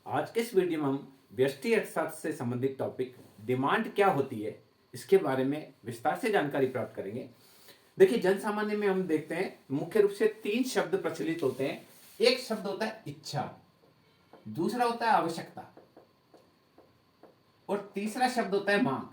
आज के इस वीडियो में हम व्यष्टि अर्थशास्त्र से संबंधित टॉपिक डिमांड क्या होती है इसके बारे में विस्तार से जानकारी प्राप्त करेंगे। देखिए, जन सामान्य में हम देखते हैं मुख्य रूप से तीन शब्द प्रचलित होते हैं। एक शब्द होता है इच्छा, दूसरा होता है आवश्यकता और तीसरा शब्द होता है मांग।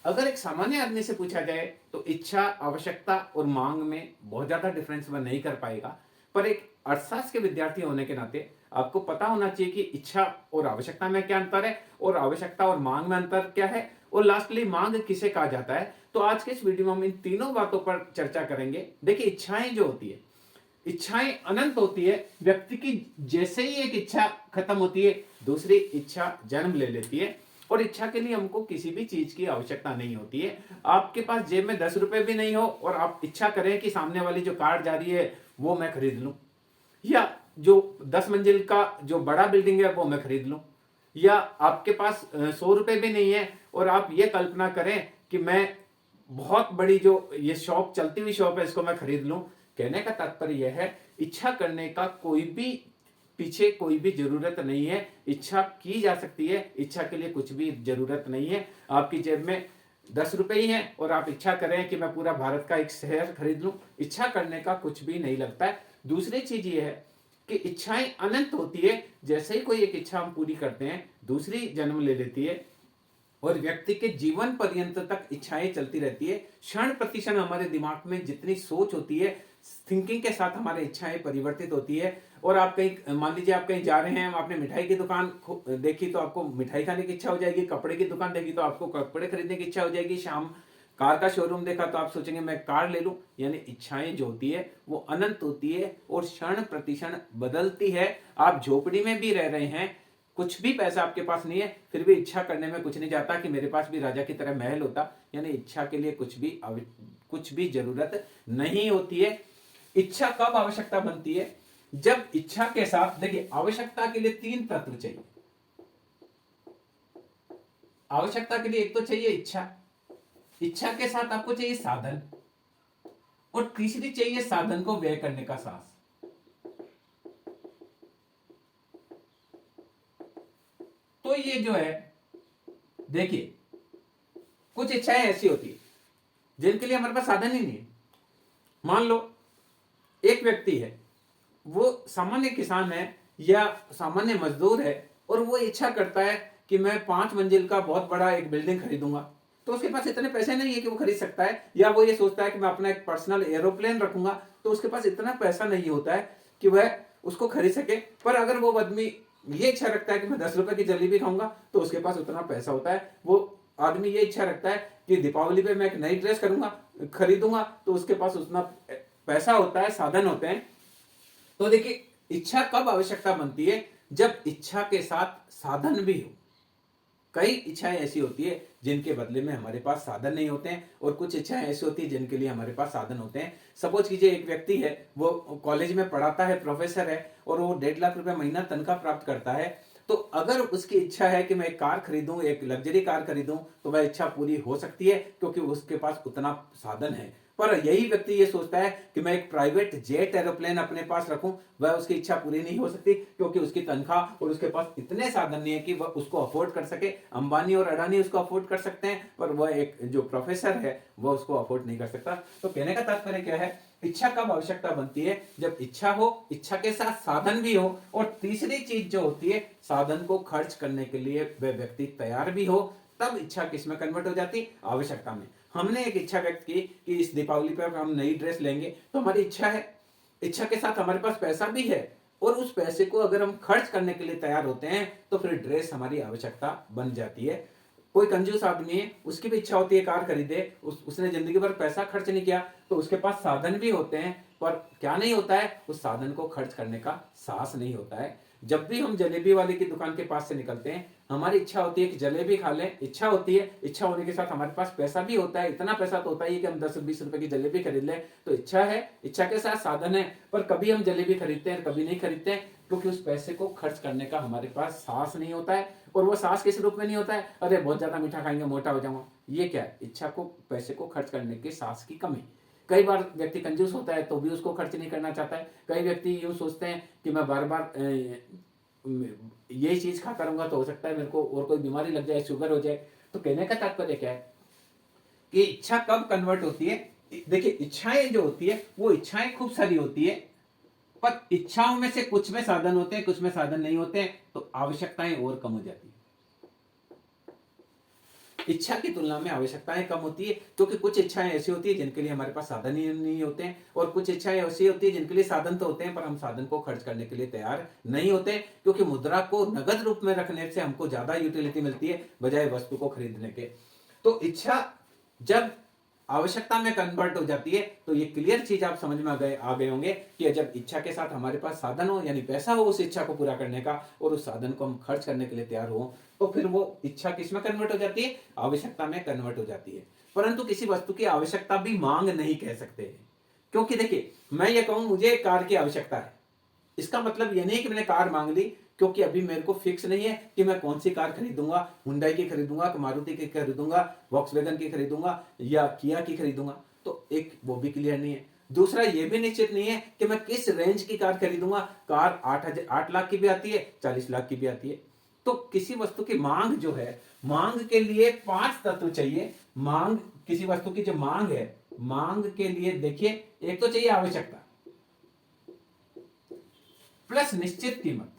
अगर एक सामान्य आदमी से पूछा जाए तो इच्छा, आवश्यकता और मांग में बहुत ज्यादा डिफरेंस वह नहीं कर पाएगा, पर एक अर्थशास्त्र के विद्यार्थी होने के नाते आपको पता होना चाहिए कि इच्छा और आवश्यकता में क्या अंतर है और आवश्यकता और मांग में अंतर क्या है और लास्टली मांग किसे कहा जाता है। तो आज के इस वीडियो में हम इन तीनों बातों पर चर्चा करेंगे। देखिए, इच्छाएं जो होती है, इच्छाएं अनंत होती है। व्यक्ति की जैसे ही एक इच्छा खत्म होती है, दूसरी इच्छा जन्म ले लेती है और इच्छा के लिए हमको किसी भी चीज की आवश्यकता नहीं होती है। आपके पास जेब में 10 रुपए भी नहीं हो और आप इच्छा करें कि सामने वाली जो कार जा रही है वो मैं खरीद लूं, या जो 10 मंजिल का जो बड़ा बिल्डिंग है वो मैं खरीद लूं, या आपके पास 100 रुपए भी नहीं है और आप ये कल्पना करें कि मैं बहुत बड़ी जो ये शॉप, चलती हुई शॉप है, इसको मैं खरीद लूं। कहने का तात्पर्य यह है, इच्छा करने का कोई भी पीछे कोई भी जरूरत नहीं है। इच्छा की जा सकती है, इच्छा के लिए कुछ भी जरूरत नहीं है। आपकी जेब में 10 रुपए ही हैं और आप इच्छा करें कि मैं पूरा भारत का एक शहर खरीद लूं, इच्छा करने का कुछ भी नहीं लगता है। दूसरी चीज ये है कि इच्छाएं अनंत होती है। जैसे ही कोई एक इच्छा हम पूरी करते हैं, दूसरी जन्म ले लेती है और व्यक्ति के जीवन पर्यंत तक इच्छाएं चलती रहती है। क्षण प्रतिक्षण हमारे दिमाग में जितनी सोच होती है, थिंकिंग के साथ हमारी इच्छाएं परिवर्तित होती है। और आप कहीं, मान लीजिए आप कहीं जा रहे हैं, आपने मिठाई की दुकान देखी तो आपको मिठाई खाने की इच्छा हो जाएगी, कपड़े की दुकान देखी तो आपको कपड़े खरीदने की इच्छा हो जाएगी, शाम कार का शोरूम देखा तो आप सोचेंगे मैं कार ले लूं। यानी इच्छाएं जो होती है वो अनंत होती है और क्षण प्रतिक्षण बदलती है। आप झोपड़ी में भी रह रहे हैं, कुछ भी पैसा आपके पास नहीं है, फिर भी इच्छा करने में कुछ नहीं जाता कि मेरे पास भी राजा की तरह महल होता। यानी इच्छा के लिए कुछ भी जरूरत नहीं होती है। इच्छा कब आवश्यकता बनती है? जब इच्छा के साथ, देखिए, आवश्यकता के लिए तीन तत्व चाहिए। आवश्यकता के लिए एक तो चाहिए इच्छा, इच्छा के साथ आपको चाहिए साधन और तीसरी चाहिए साधन को व्यय करने का साहस। तो ये जो है, देखिए, कुछ इच्छाएं ऐसी होती है जिनके लिए हमारे पास साधन ही नहीं है। मान लो एक व्यक्ति है, वो सामान्य किसान है या सामान्य मजदूर है और वो इच्छा करता है कि मैं 5 मंजिल का बहुत बड़ा एक बिल्डिंग खरीदूंगा। तो उसके पास इतने पैसे नहीं है कि वो खरीद सकता है, या वो ये सोचता है कि मैं अपना एक पर्सनल एरोप्लेन रखूंगा, तो उसके पास इतना पैसा नहीं होता है कि वह उसको खरीद सके। पर अगर वो आदमी ये इच्छा रखता है कि मैं 10 रुपए की जलेबी खाऊंगा, तो उसके पास उतना पैसा होता है। वो आदमी ये इच्छा रखता है कि दीपावली पे मैं एक नई ड्रेस खरीदूंगा, तो उसके पास उतना पैसा होता है, साधन होते हैं। तो देखिए, इच्छा कब आवश्यकता बनती है? जब इच्छा के साथ साधन भी हो। कई इच्छाएं ऐसी होती है जिनके बदले में हमारे पास साधन नहीं होते हैं और कुछ इच्छाएं ऐसी होती है जिनके लिए हमारे पास साधन होते हैं। सपोज कीजिए एक व्यक्ति है, वो कॉलेज में पढ़ाता है, प्रोफेसर है और वो 1.5 लाख रुपए महीना तनख्वाह प्राप्त करता है। तो अगर उसकी इच्छा है कि मैं एक कार खरीदूं, एक लग्जरी कार खरीदूं, तो वह इच्छा पूरी हो सकती है क्योंकि उसके पास उतना साधन है। पर यही व्यक्ति ये सोचता है कि मैं एक प्राइवेट जेट एरोप्लेन अपने पास रखूं, वह उसकी इच्छा पूरी नहीं हो सकती क्योंकि उसकी तनख्वाह और उसके पास इतने साधन नहीं है कि वह उसको अफोर्ड कर सके। अंबानी और अडानी उसको अफोर्ड कर सकते हैं, पर वह एक जो प्रोफेसर है वह उसको अफोर्ड नहीं कर सकता। तो कहने का तात्पर्य क्या है? इच्छा कब आवश्यकता बनती है? जब इच्छा हो, इच्छा के साथ साधन भी हो और तीसरी चीज जो होती है, साधन को खर्च करने के लिए वह व्यक्ति तैयार भी हो। तब इच्छा किस में कन्वर्ट हो जाती? आवश्यकता में। हमने एक इच्छा व्यक्त की कि इस दीपावली पर हम नई ड्रेस लेंगे, तो हमारी इच्छा है, इच्छा के साथ हमारे पास पैसा भी है और उस पैसे को अगर हम खर्च करने के लिए तैयार होते हैं तो फिर ड्रेस हमारी आवश्यकता बन जाती है। कोई कंजूस आदमी है, उसकी भी इच्छा होती है कार खरीदे, उसने जिंदगी भर पैसा खर्च नहीं किया, तो उसके पास साधन भी होते हैं, पर क्या नहीं होता है? उस साधन को खर्च करने का साहस नहीं होता है। जब भी हम जलेबी वाले की दुकान के पास से निकलते हैं, हमारी इच्छा होती है कि जलेबी खा लें, इच्छा होती है, इच्छा होने के साथ हमारे पास पैसा भी होता है, इतना पैसा तो होता ही है कि हम 10-20 रुपए की जलेबी खरीद लें। तो इच्छा है, इच्छा के साथ साधन है, पर कभी हम जलेबी खरीदते हैं, कभी नहीं खरीदते हैं क्योंकि उस पैसे को खर्च करने का हमारे पास साहस नहीं होता है। और वो साहस किस रूप में नहीं होता है? अरे बहुत ज्यादा मीठा खाएंगे, मोटा हो जाऊंगा। ये क्या है? इच्छा को, पैसे को खर्च करने के साहस की कमी। कई बार व्यक्ति कंजूस होता है तो भी उसको खर्च नहीं करना चाहता है। कई व्यक्ति यूं सोचते हैं कि मैं बार बार यही चीज खाता रहूंगा तो हो सकता है मेरे को और कोई बीमारी लग जाए, शुगर हो जाए। तो कहने का तात्पर्य क्या है कि इच्छा कब कन्वर्ट होती है? देखिए, इच्छाएं जो होती है वो इच्छाएं खूब सारी होती है, पर इच्छाओं में से कुछ में साधन होते हैं, कुछ में साधन नहीं होते हैं, तो आवश्यकताएं और कम हो जाती है। इच्छा की तुलना में आवश्यकताएं कम होती है, क्योंकि कुछ इच्छाएं ऐसी होती है जिनके लिए हमारे पास साधन ही नहीं होते हैं, और कुछ इच्छाएं ऐसी होती है जिनके लिए साधन तो होते हैं पर हम साधन को खर्च करने के लिए तैयार नहीं होते, क्योंकि मुद्रा को नगद रूप में रखने से हमको ज्यादा यूटिलिटी मिलती है बजाय वस्तु को खरीदने के। तो इच्छा जब आवश्यकता में कन्वर्ट हो जाती है तो ये क्लियर चीज आप समझ में आ गए होंगे कि जब इच्छा के साथ हमारे पास साधन हो, यानी पैसा हो उस इच्छा को पूरा करने का, और उस साधन को हम खर्च करने के लिए तैयार हो, तो फिर वो इच्छा किस में कन्वर्ट हो जाती है? आवश्यकता में कन्वर्ट हो जाती है। परंतु किसी वस्तु की आवश्यकता भी मांग नहीं कह सकते, क्योंकि देखिए, मैं ये कहूं मुझे कार की आवश्यकता है, इसका मतलब ये नहीं कि मैंने कार मांग ली, क्योंकि अभी मेरे को फिक्स नहीं है कि मैं कौन सी कार खरीदूंगा, हुंडई की खरीदूंगा, मारुति की खरीदूंगा, वॉक्सवैगन की खरीदूंगा या किया की खरीदूंगा, तो एक वो भी क्लियर नहीं है। दूसरा ये भी निश्चित नहीं है कि मैं किस रेंज की कार खरीदूंगा। कार 8 लाख की भी आती है, 40 लाख की भी आती है। तो किसी वस्तु की मांग जो है, मांग के लिए 5 तत्व चाहिए। मांग, किसी वस्तु की जो मांग है, मांग के लिए देखिए, एक तो चाहिए आवश्यकता प्लस निश्चित कीमत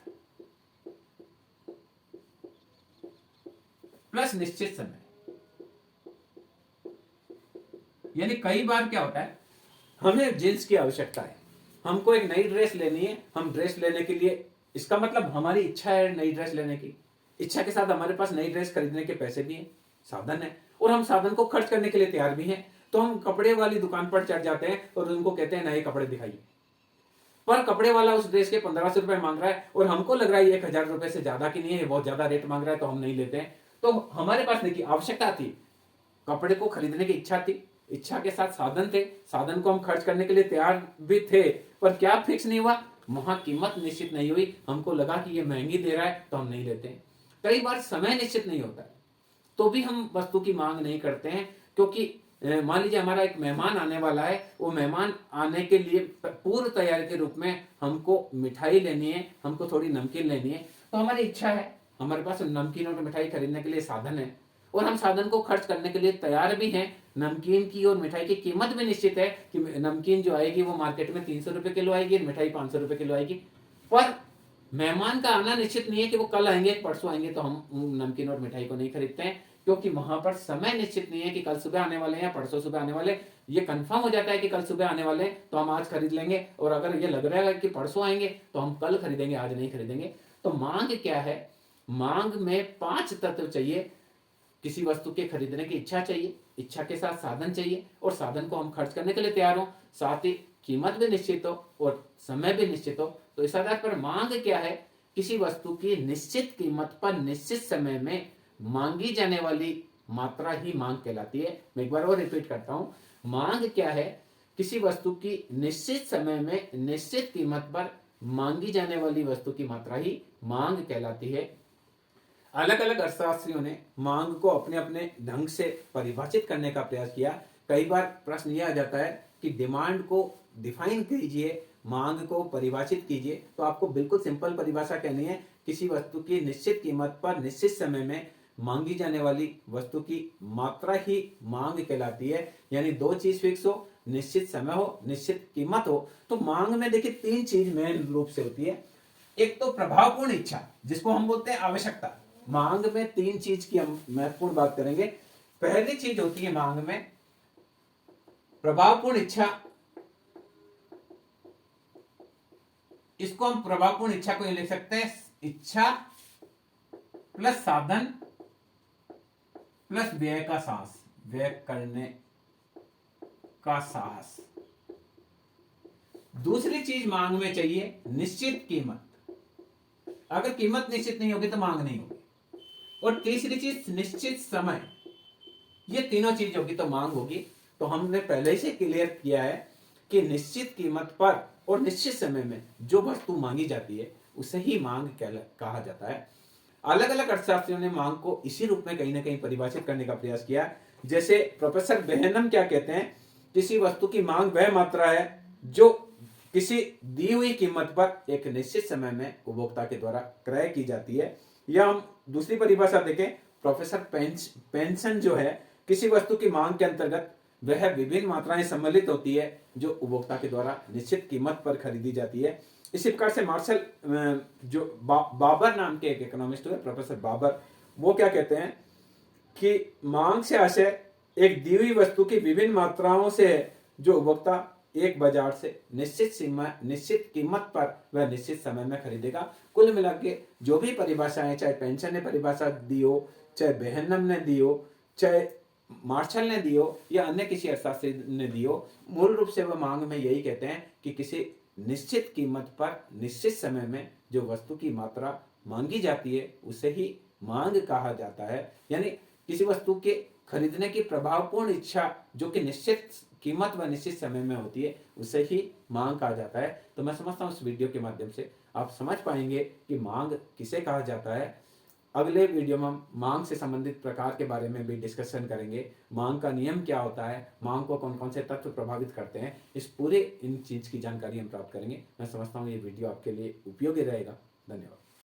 प्लस निश्चित समय। यानी कई बार क्या होता है, हमें जींस की आवश्यकता है, हमको एक नई ड्रेस लेनी है, हम ड्रेस लेने के लिए, इसका मतलब हमारी इच्छा है नई ड्रेस लेने की, इच्छा के साथ हमारे पास नई ड्रेस खरीदने के पैसे भी हैं, साधन है, और हम साधन को खर्च करने के लिए तैयार भी हैं। तो हम कपड़े वाली दुकान पर चढ़ जाते हैं और उनको कहते हैं नए कपड़े दिखाइए, पर कपड़े वाला उस ड्रेस के 1500 रुपए मांग रहा है और हमको लग रहा है 1000 रुपए से ज्यादा की नहीं है, बहुत ज्यादा रेट मांग रहा है, तो हम नहीं लेते हैं। तो हमारे पास देखिए, आवश्यकता थी, कपड़े को खरीदने की इच्छा थी, इच्छा के साथ साधन थे, साधन को हम खर्च करने के लिए तैयार भी थे, पर क्या फिक्स नहीं हुआ, वहां कीमत निश्चित नहीं हुई, हमको लगा कि ये महंगी दे रहा है तो हम नहीं लेते हैं। कई बार समय निश्चित नहीं होता है तो भी हम वस्तु की मांग नहीं करते हैं, क्योंकि मान लीजिए हमारा एक मेहमान आने वाला है, वो मेहमान आने के लिए पूर्व तैयारी के रूप में हमको मिठाई लेनी है, हमको थोड़ी नमकीन लेनी है, तो हमारी इच्छा है, हमारे पास नमकीन और मिठाई खरीदने के लिए साधन है, और हम साधन को खर्च करने के लिए तैयार भी हैं। नमकीन की और मिठाई की कीमत भी निश्चित है कि नमकीन जो आएगी वो मार्केट में 300 रुपए किलो आएगी, मिठाई 500 रुपए किलो आएगी। पर मेहमान का आना निश्चित नहीं है कि वो कल आएंगे परसों आएंगे, तो हम नमकीन और मिठाई को नहीं खरीदते हैं, क्योंकि वहां पर समय निश्चित नहीं है कि कल सुबह आने वाले हैं या परसों सुबह आने वाले। ये कंफर्म हो जाता है कि कल सुबह आने वाले हैं तो हम आज खरीद लेंगे, और अगर ये लग रहा है कि परसों आएंगे तो हम कल खरीदेंगे, आज नहीं खरीदेंगे। तो मांग क्या है? मांग में 5 तत्व चाहिए। किसी वस्तु के खरीदने की इच्छा चाहिए, इच्छा के साथ साधन चाहिए, और साधन को हम खर्च करने के लिए तैयार हो, साथ ही कीमत भी निश्चित हो और समय भी निश्चित हो। तो इस आधार पर मांग क्या है? किसी वस्तु की निश्चित कीमत पर निश्चित समय में मांगी जाने वाली मात्रा ही मांग कहलाती है। मैं एक बार और रिपीट करता हूं, मांग क्या है? किसी वस्तु की निश्चित समय में निश्चित कीमत पर मांगी जाने वाली वस्तु की मात्रा ही मांग कहलाती है। अलग अलग अर्थशास्त्रियों ने मांग को अपने अपने ढंग से परिभाषित करने का प्रयास किया। कई बार प्रश्न यह आ जाता है कि डिमांड को डिफाइन कीजिए, मांग को परिभाषित कीजिए। तो आपको बिल्कुल सिंपल परिभाषा कहनी है, किसी वस्तु की निश्चित कीमत पर निश्चित समय में मांगी जाने वाली वस्तु की मात्रा ही मांग कहलाती है। यानी 2 चीज फिक्स हो, निश्चित समय हो, निश्चित कीमत हो। तो मांग में देखिए 3 चीज मेन रूप से होती है। एक तो प्रभावपूर्ण इच्छा, जिसको हम बोलते हैं आवश्यकता। मांग में 3 चीज की हम महत्वपूर्ण बात करेंगे। पहली चीज होती है मांग में प्रभावपूर्ण इच्छा। इसको हम प्रभावपूर्ण इच्छा को ये लिख सकते हैं, इच्छा प्लस साधन प्लस व्यय का साहस, व्यय करने का साहस। दूसरी चीज मांग में चाहिए निश्चित कीमत। अगर कीमत निश्चित नहीं होगी तो मांग नहीं होगी। और तीसरी चीज निश्चित समय। ये तीनों चीज होगी तो मांग होगी। तो हमने पहले से क्लियर किया है कि निश्चित कीमत पर और निश्चित समय में जो वस्तु मांगी जाती है उसे ही मांग कहा जाता है। अलग अलग अर्थशास्त्रियों ने मांग को इसी रूप में कहीं ना कहीं परिभाषित करने का प्रयास किया। जैसे प्रोफेसर बेहनम क्या कहते हैं, किसी वस्तु की मांग वह मात्रा है जो किसी दी हुई कीमत पर एक निश्चित समय में उपभोक्ता के द्वारा क्रय की जाती है। या हम दूसरी परिभाषा देखें, प्रोफेसर पेंशन जो है किसी वस्तु की मांग के अंतर्गत वह विभिन्न मात्राएं सम्मिलित होती है जो उपभोक्ता के द्वारा निश्चित कीमत पर खरीदी जाती है। इसी प्रकार से मार्शल जो बाबर नाम के एक इकोनॉमिस्ट हुए, प्रोफेसर बाबर, वो क्या कहते हैं कि मांग से आशय एक दी हुई वस्तु की विभिन्न मात्राओं से है जो उपभोक्ता एक बाजार से निश्चित कीमत पर वह निश्चित समय में खरीदेगा। कुल मिला के जो भी परिभाषाएं, चाहे पेंशन ने परिभाषा दी हो, चाहे बेहनम ने दी हो, चाहे मार्शल ने दी हो, या अन्य किसी अर्थशास्त्री ने दी हो, मूल रूप से वह मांग में यही कहते हैं कि किसी निश्चित कीमत पर निश्चित समय में जो वस्तु की मात्रा मांगी जाती है उसे ही मांग कहा जाता है। यानी किसी वस्तु के खरीदने की प्रभावपूर्ण इच्छा जो कि निश्चित कीमत व निश्चित समय में होती है उसे ही मांग कहा जाता है। तो मैं समझता हूँ इस वीडियो के माध्यम से आप समझ पाएंगे कि मांग किसे कहा जाता है। अगले वीडियो में हम मांग से संबंधित प्रकार के बारे में भी डिस्कशन करेंगे। मांग का नियम क्या होता है, मांग को कौन कौन से तत्व प्रभावित करते हैं, इस पूरे इन चीज की जानकारी हम प्राप्त करेंगे। मैं समझता हूँ ये वीडियो आपके लिए उपयोगी रहेगा। धन्यवाद।